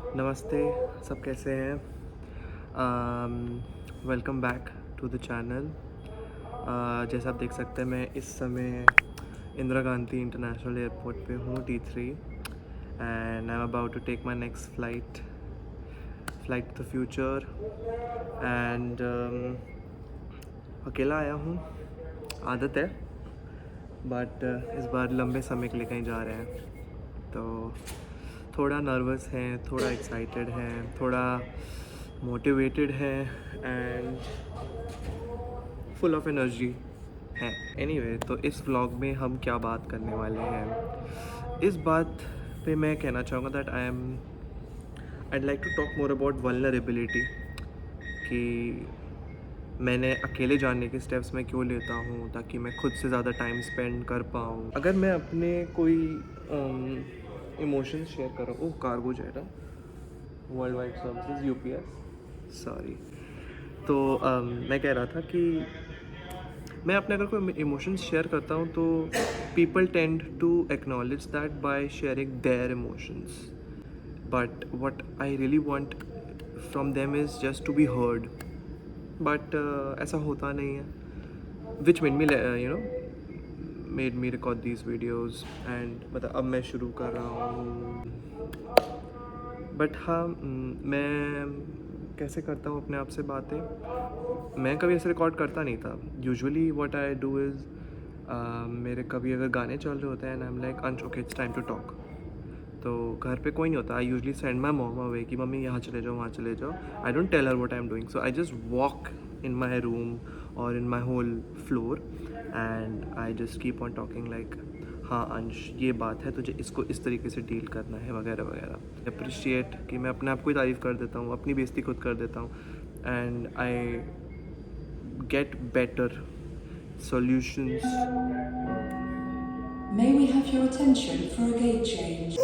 नमस्ते, सब कैसे हैं? Welcome back to the channel. जैसा आप देख सकते हैं मैं इस समय इंदिरा गांधी इंटरनेशनल एयरपोर्ट पे हूँ T3 and I am about to take my next flight to the future and अकेला आया हूँ, आदत है, बट इस बार लंबे समय के लिए कहीं जा रहे हैं तो थोड़ा नर्वस हैं, थोड़ा एक्साइटेड हैं, थोड़ा मोटिवेटेड हैं एंड फुल ऑफ एनर्जी है। एनीवे, तो इस व्लॉग में हम क्या बात करने वाले हैं, इस बात पे मैं कहना चाहूँगा that I'd like to talk more about vulnerability कि मैंने अकेले जानने के स्टेप्स मैं क्यों लेता हूँ ताकि मैं खुद से ज़्यादा टाइम स्पेंड कर पाऊँ। अगर मैं अपने कोई इमोशंस शेयर कर रहा हूँ, कार्गो जा रहा, world wide services UPS, sorry. तो मैं कह रहा था कि मैं अपने अगर कोई इमोशंस शेयर करता हूँ तो people tend to acknowledge that by sharing their emotions, but what I really want from them is just to be heard, but ऐसा होता नहीं है, which made me made me record these videos and मतलब अब मैं शुरू कर रहा हूँ। बट हाँ, मैं कैसे करता हूँ अपने आप से बातें, मैं कभी ऐसे रिकॉर्ड करता नहीं था। Usually what I do is मेरे कभी अगर गाने चल रहे होते हैं एंड आई एम लाइक अंश okay it's time to talk, तो घर पे कोई नहीं होता, I usually send my mom away कि मम्मी यहाँ चले जाओ, वहाँ चले जाओ। I don't tell her what I am doing, so I just walk in my room और in my whole floor and I just keep on talking like हाँ अंश ये बात है, तुझे इसको इस तरीके से डील करना है वगैरह वगैरह। अप्रिशिएट कि मैं अपने आप को ही तारीफ़ कर देता हूँ, अपनी बेइज्जती खुद कर देता हूँ and I get better solutions. May we have your attention for a gate change?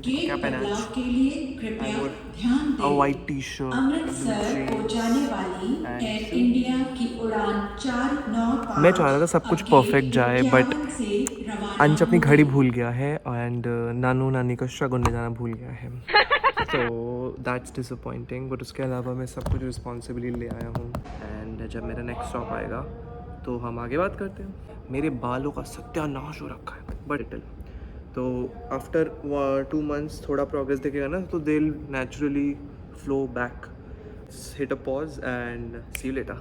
क्या गेट पहना है? बदलाव के लिए कृपया ध्यान A दें। white t-shirt, अमृतसर को जाने वाली and एयर shoes. इंडिया की उड़ान 495 मैं चाह रहा था सब कुछ परफेक्ट जाए, बट से रवाना अंश अपनी घड़ी होगी। भूल गया है एंड नानू नानी का शगुन ले जाना भूल गया है, तो दैट्स डिसअपॉइंटिंग। बट उसके अलावा मैं सब कुछ रिस्पॉन्सिबली ले आया हूँ एंड जब मेरा नेक्स्ट स्टॉप आएगा तो हम आगे बात करते हैं। मेरे बालों का सत्यानाश हो रखा है, बट लिटिल, तो आफ्टर 2 months थोड़ा प्रोग्रेस दिखेगा ना तो they will naturally flow back. Hit a pause and see you later.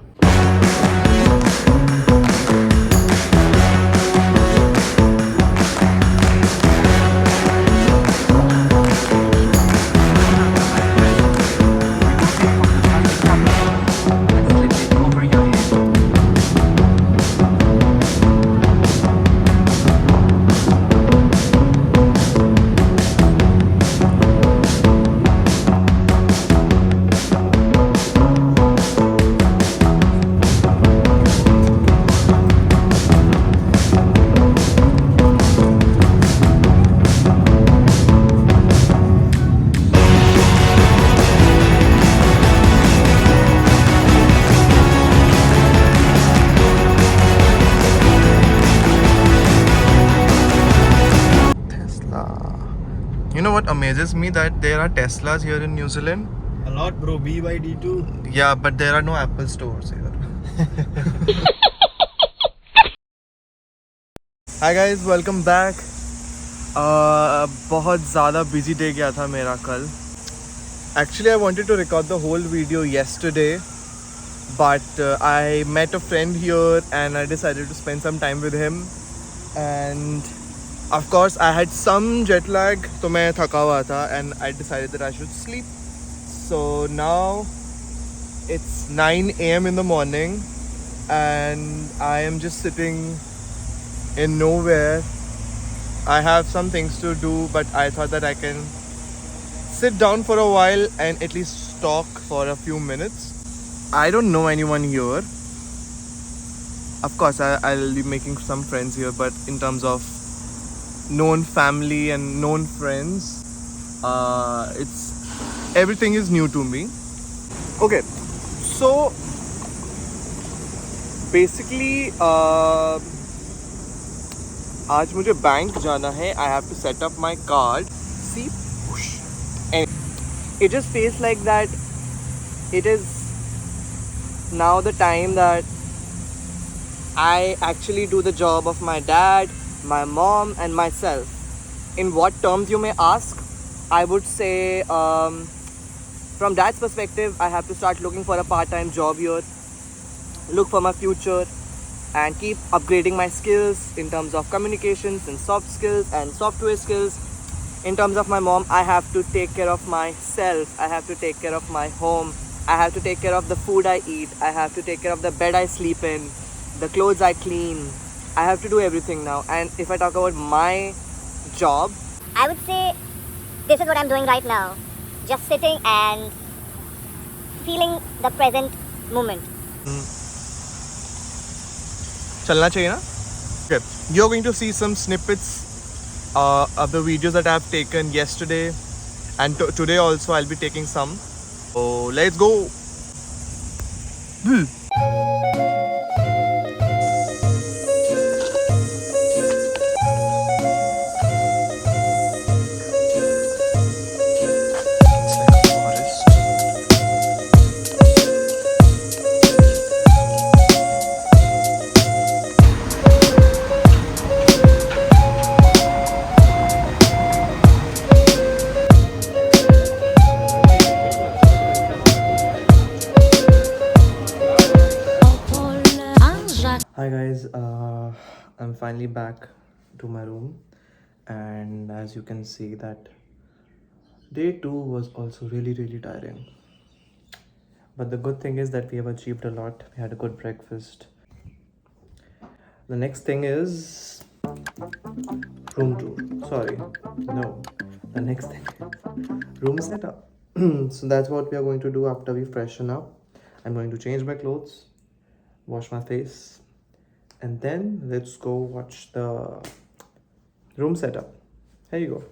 You know what amazes me, that there are Teslas here in New Zealand. A lot, bro. BYD2. Yeah, but there are no Apple stores here. Hi guys, welcome back. बहुत ज़्यादा busy day गया था मेरा कल. Actually, I wanted to record the whole video yesterday, but I met a friend here and I decided to spend some time with him. And of course, I had some jet lag, तो मैं थका हुआ था and I decided that I should sleep. So now it's 9 AM in the morning and I am just sitting in nowhere. I have some things to do, but I thought that I can sit down for a while and at least talk for a few minutes. I don't know anyone here. Of course, I'll be making some friends here, but in terms of known family and known friends, everything is new to me. Okay, so basically आज मुझे bank जाना है. I have to set up my card. See and it just feels like that it is now the time that I actually do the job of my dad, my mom, and myself. In what terms, you may ask? I would say, from dad's perspective, I have to start looking for a part-time job here, look for my future, and keep upgrading my skills in terms of communications and soft skills and software skills. In terms of my mom, I have to take care of myself. I have to take care of my home. I have to take care of the food I eat. I have to take care of the bed I sleep in, the clothes I clean. I have to do everything now. And if I talk about my job, I would say this is what I'm doing right now. Just sitting and feeling the present moment. चलना चाहिए ना? Okay. You're going to see some snippets of the videos that I've taken yesterday, and today also I'll be taking some. So let's go. Hi guys, I'm finally back to my room, and as you can see that day 2 was also really tiring. But the good thing is that we have achieved a lot. We had a good breakfast. The next thing is room tour. Sorry, no. The next thing is room setup. So that's what we are going to do after we freshen up. I'm going to change my clothes, wash my face, and then let's go watch the room setup. Here you go.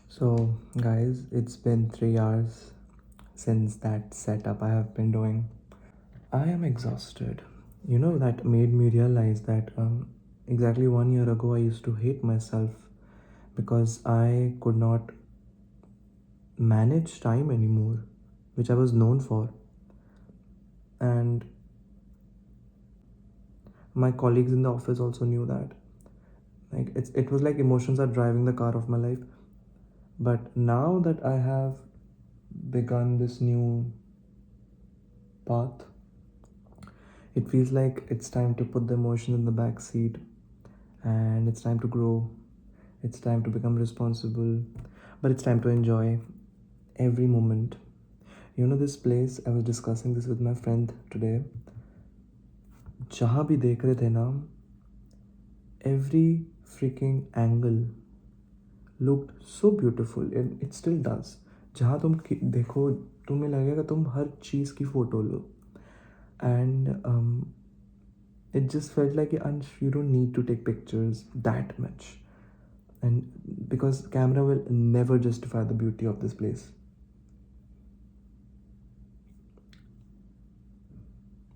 So guys, it's been 3 hours since that setup I have been doing. I am exhausted. You know, that made me realize that exactly 1 year ago I used to hate myself because I could not manage time anymore, which I was known for. And my colleagues in the office also knew that. Like it was like emotions are driving the car of my life. But now that I have begun this new path, it feels like it's time to put the emotion in the back seat, and it's time to grow. It's time to become responsible, but it's time to enjoy every moment. You know, this place, I was discussing this with my friend today. जहाँ भी देख रहे थे ना, every freaking angle looked so beautiful, and it still does. जहाँ तुम देखो, तुम्हें लगेगा तुम हर चीज़ की photo low. And it just felt like you don't need to take pictures that much, and because camera will never justify the beauty of this place.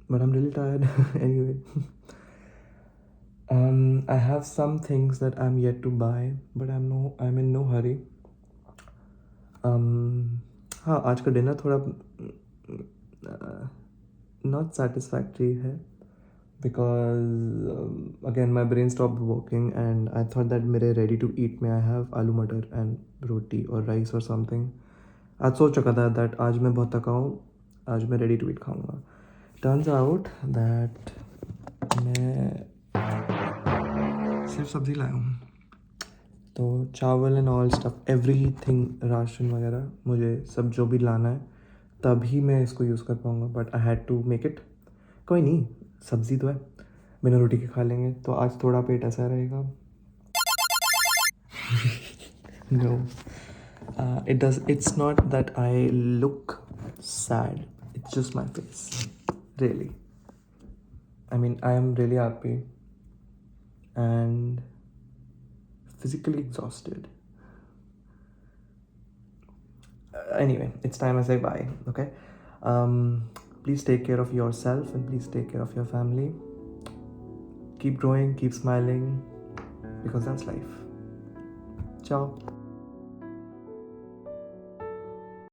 But I'm really tired. Anyway, I have some things that I'm yet to buy, but I'm in no hurry. हाँ, आज का dinner थोड़ा not satisfactory है because again my brain stopped working and I thought that मेरे ready to eat में I have आलू मटर and रोटी और rice or something. आज सोच चुका था that आज मैं बहुत थका हूँ, आज मैं ready to eat खाऊंगा. Turns out that मैं सिर्फ सब्ज़ी लाया हूँ. तो चावल and all stuff everything ration वगैरह मुझे सब जो भी लाना है तभी मैं इसको यूज़ कर पाऊँगा. But I had to make it. कोई नहीं, सब्ज़ी तो है, बिना रोटी के खा लेंगे. तो आज थोड़ा पेट ऐसा रहेगा. No, it's not that I look sad, it's just my face. Really, I mean, I am really happy and physically exhausted. Anyway, it's time I say bye. Okay, please take care of yourself and please take care of your family. Keep growing, keep smiling, because that's life. Ciao.